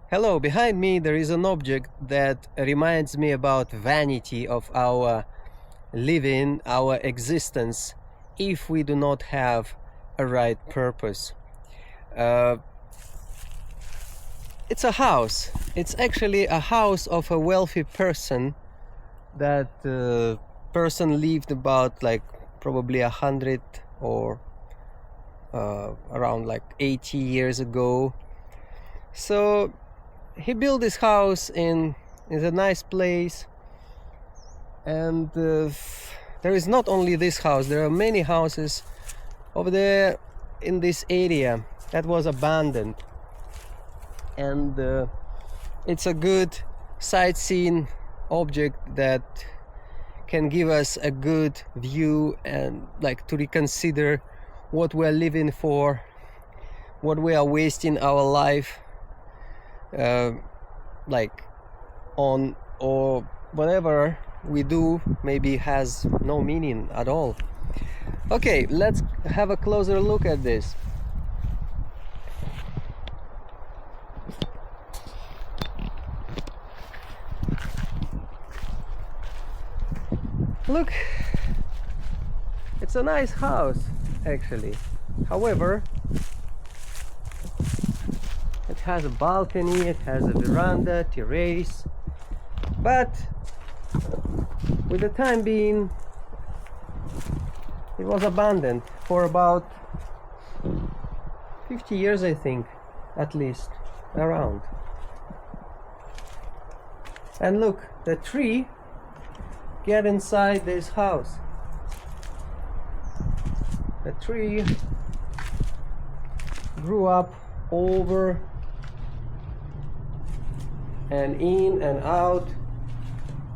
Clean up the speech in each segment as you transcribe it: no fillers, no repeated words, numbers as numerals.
Hello, behind me there is an object that reminds me about vanity of our living, our existence, if we do not have a right purpose. It's a house. It's actually a house of a wealthy person. That person lived about probably 100 or around 80 years ago. So he built this house in a nice place, and there is not only this house, there are many houses over there in this area that was abandoned, and it's a good sightseeing object that can give us a good view and to reconsider what we are living for, what we are wasting our life on, or whatever we do maybe has no meaning at all. Okay, let's have a closer look at this. Look, it's a nice house actually. However, it has a balcony, it has a veranda, terrace, but with the time being it was abandoned for about 50 years, I think, at least, around. And look, the tree get inside this house. The tree grew up over and in and out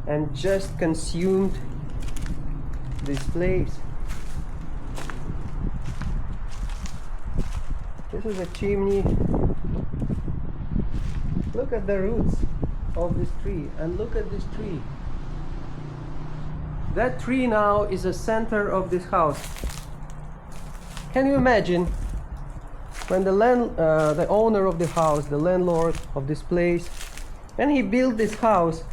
and just consumed this place. This is a chimney. Look at the roots of this tree, and look at this tree. That tree now is the center of this house. Can you imagine when the owner of the house, the landlord of this place, when he built this house,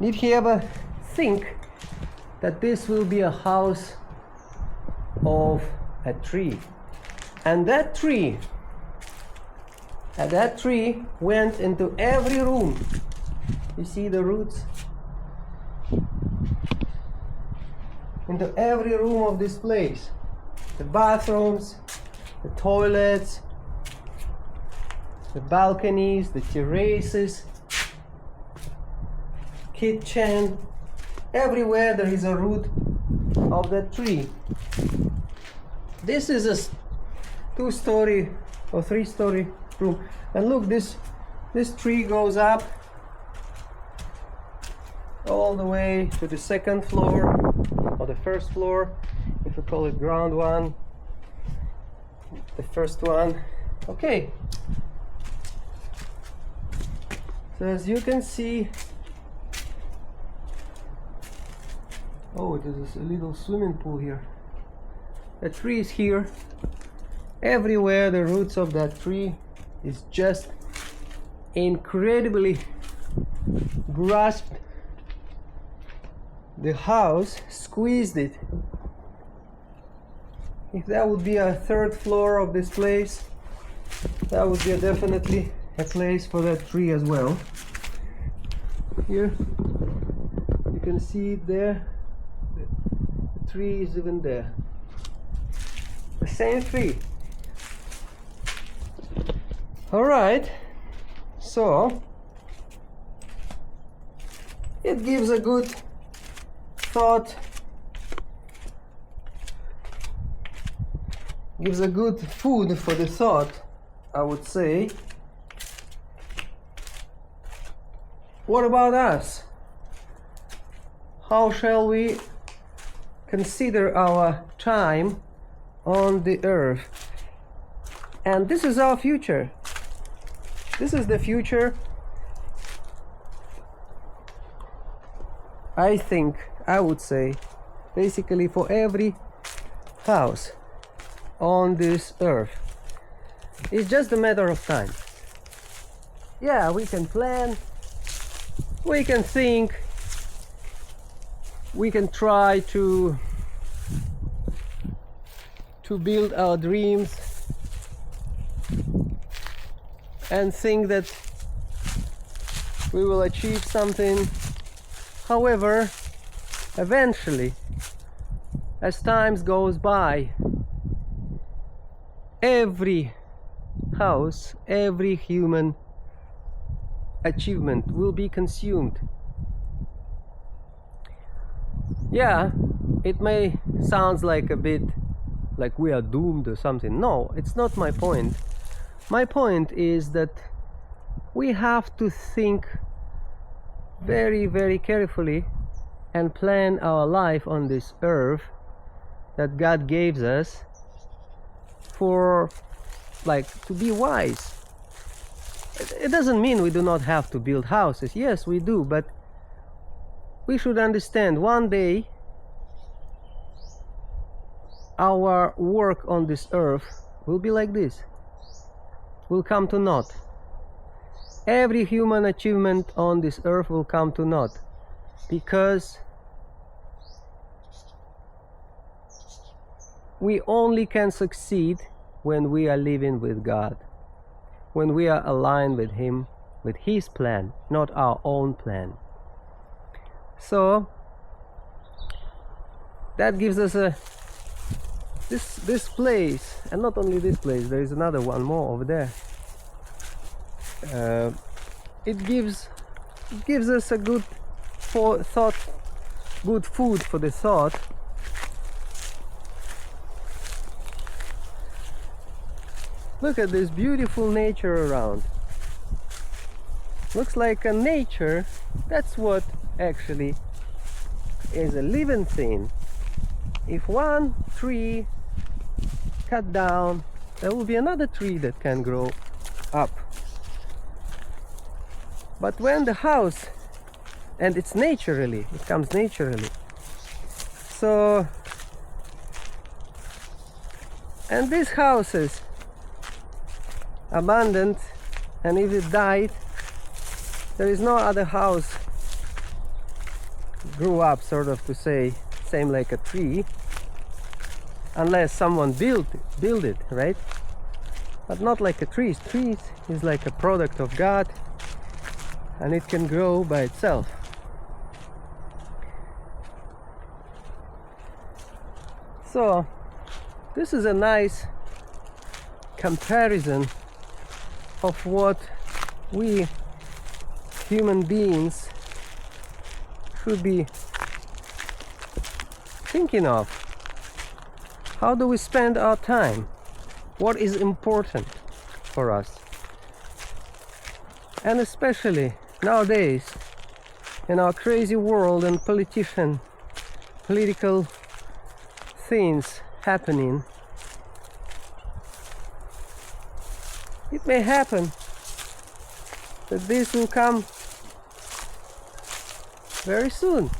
did he ever think that this will be a house of a tree? And that tree went into every room. You see the roots? Into every room of this place. The bathrooms, the toilets, the balconies, the terraces, kitchen. Everywhere there is a root of that tree. This is a 2-story or 3-story room. And look, this tree goes up all the way to the second floor, or the first floor, if we call it ground one, the first one. Okay, so as you can see, oh, there's a little swimming pool here. The tree is here. Everywhere the roots of that tree is just incredibly grasped the house, squeezed it. If that would be a 3rd floor of this place, that would be definitely a place for that tree as well. Here you can see it there. The tree is even there. The same tree. All right, so it gives a good thought, gives a good food for the thought, I would say. What about us? How shall we consider our time on the earth? And this is our future. This is the future, I think, I would say, basically for every house on this earth. It's just a matter of time. Yeah, we can plan, we can think, we can try to build our dreams and think that we will achieve something. However, eventually, as time goes by, every house, every human achievement will be consumed. Yeah, it may sound like a bit like we are doomed or something. No, it's not my point. My point is that we have to think very, very carefully and plan our life on this earth that God gives us for, like, to be wise. It doesn't mean we do not have to build houses. Yes, we do, but we should understand one day our work on this earth will be like this, will come to naught. Every human achievement on this earth will come to naught, because we only can succeed when we are living with God, when we are aligned with Him, with His plan, not our own plan. So that gives us a this place, and not only this place, there is another one more over there. It gives us a good thought, good food for the thought. Look at this beautiful nature around. Looks like a nature. That's what actually is a living thing. If one tree cut down, there will be another tree that can grow up. But when the house, and it's naturally, it comes naturally. So, and these houses abandoned, and if it died, there is no other house grew up, sort of to say, same like a tree, unless someone built it, right? But not like a tree. Trees is like a product of God, and it can grow by itself. So this is a nice comparison of what we human beings should be thinking of. How do we spend our time? What is important for us? And especially nowadays, in our crazy world and political things happening, it may happen that this will come very soon.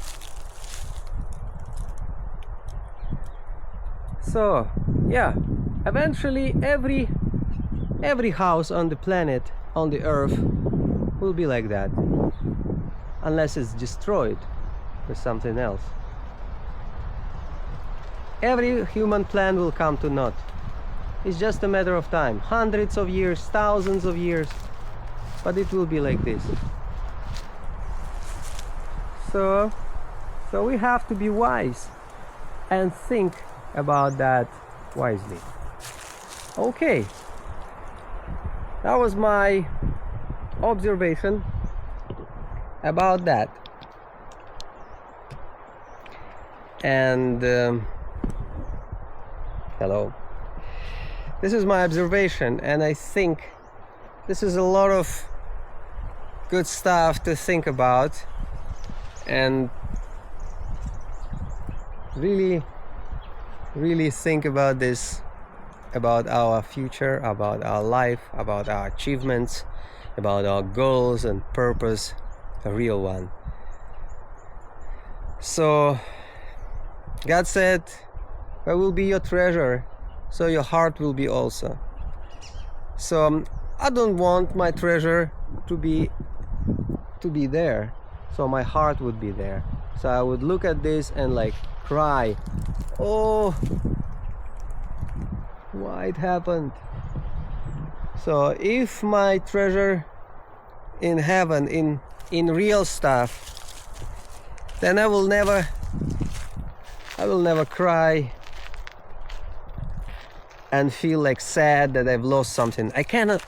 So yeah, eventually every house on the planet, on the earth, will be like that, unless it's destroyed for something else. Every human plan will come to naught. It's just a matter of time, hundreds of years, thousands of years, but it will be like this. So we have to be wise and think about that wisely. Okay, that was my observation about that. And hello, this is my observation, and I think this is a lot of good stuff to think about and really think about this, about our future, about our life, about our achievements, about our goals and purpose, a real one. So God said, "Where will be your treasure, so your heart will be also." So I don't want my treasure to be there, so my heart would be there. So I would look at this and like cry, oh, why it happened. So if my treasure in heaven, in real stuff, then I will never cry and feel like sad that I've lost something. I can't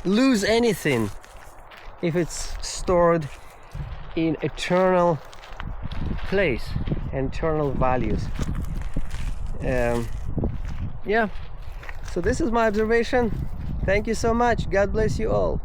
lose anything if it's stored in eternal place, eternal values. Yeah, so this is my observation. Thank you so much. God bless you all.